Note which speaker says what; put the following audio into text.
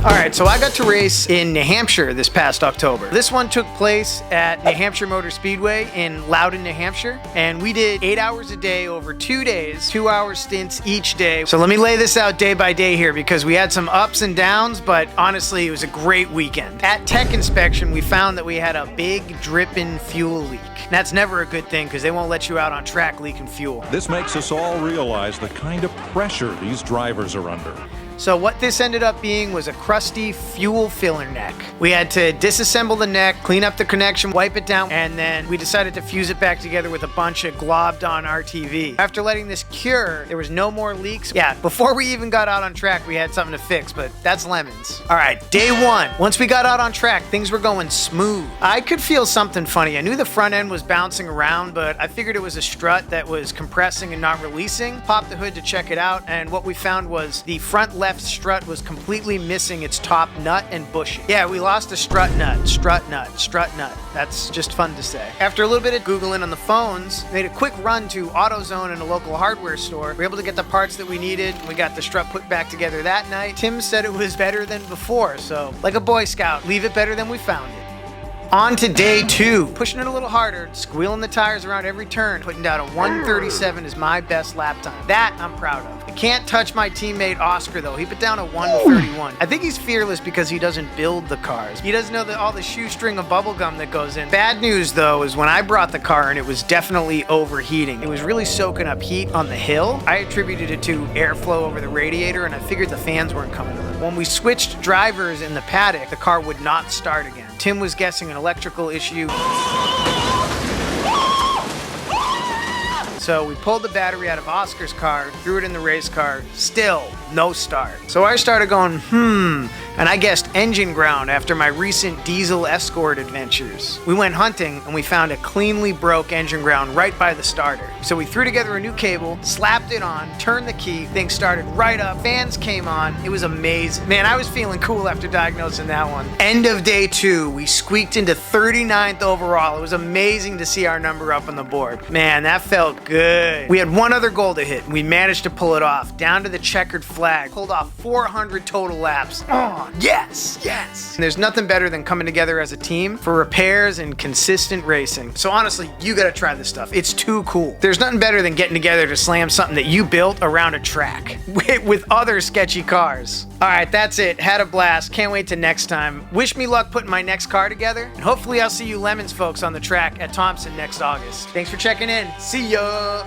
Speaker 1: All right, so I got to race in New Hampshire this past October. This one took place at New Hampshire Motor Speedway in Loudon, New Hampshire, and we did 8 hours a day over 2 days, 2-hour stints each day. So let me lay this out day by day here because we had some ups and downs, but honestly, it was a great weekend. At tech inspection, we found that we had a big dripping fuel leak. And that's never a good thing because they won't let you out on track leaking fuel.
Speaker 2: This makes us all realize the kind of pressure these drivers are under.
Speaker 1: So what this ended up being was a crusty fuel filler neck. We had to disassemble the neck, clean up the connection, wipe it down, and then we decided to fuse it back together with a bunch of globbed on RTV. After letting this cure, there was no more leaks. Yeah, before we even got out on track, we had something to fix, but that's lemons. All right, day one. Once we got out on track, things were going smooth. I could feel something funny. I knew the front end was bouncing around, but I figured it was a strut that was compressing and not releasing. Popped the hood to check it out, and what we found was the front left strut was completely missing its top nut and bushing. Yeah, we lost a strut nut, strut nut, strut nut. That's just fun to say. After a little bit of Googling on the phones, made a quick run to AutoZone in a local hardware store. We were able to get the parts that we needed. We got the strut put back together that night. Tim said it was better than before, so like a Boy Scout, leave it better than we found it. On to day two, pushing it a little harder, squealing the tires around every turn, putting down a 1:37 is my best lap time. That I'm proud of. I can't touch my teammate Oscar though. He put down a 1:31. I think he's fearless because he doesn't build the cars. He doesn't know all the shoestring of bubble gum that goes in. Bad news though is when I brought the car and it was definitely overheating. It was really soaking up heat on the hill. I attributed it to airflow over the radiator and I figured the fans weren't coming on. When we switched drivers in the paddock, the car would not start again. Tim was guessing an electrical issue. So we pulled the battery out of Oscar's car, threw it in the race car, still no start. So I started going, and I guessed engine ground after my recent diesel Escort adventures. We went hunting and we found a cleanly broke engine ground right by the starter. So we threw together a new cable, slapped it on, turned the key, thing started right up, fans came on, it was amazing. Man, I was feeling cool after diagnosing that one. End of day two, we squeaked into 39th overall. It was amazing to see our number up on the board. Man, that felt good. We had one other goal to hit and we managed to pull it off, down to the checkered flag, pulled off 400 total laps. Oh, yes, yes. And there's nothing better than coming together as a team for repairs and consistent racing. So honestly, you gotta try this stuff. It's too cool. There's nothing better than getting together to slam something that you built around a track with other sketchy cars. All right, that's it. Had a blast. Can't wait to next time. Wish me luck putting my next car together. And hopefully I'll see you Lemons folks on the track at Thompson next August. Thanks for checking in. See ya.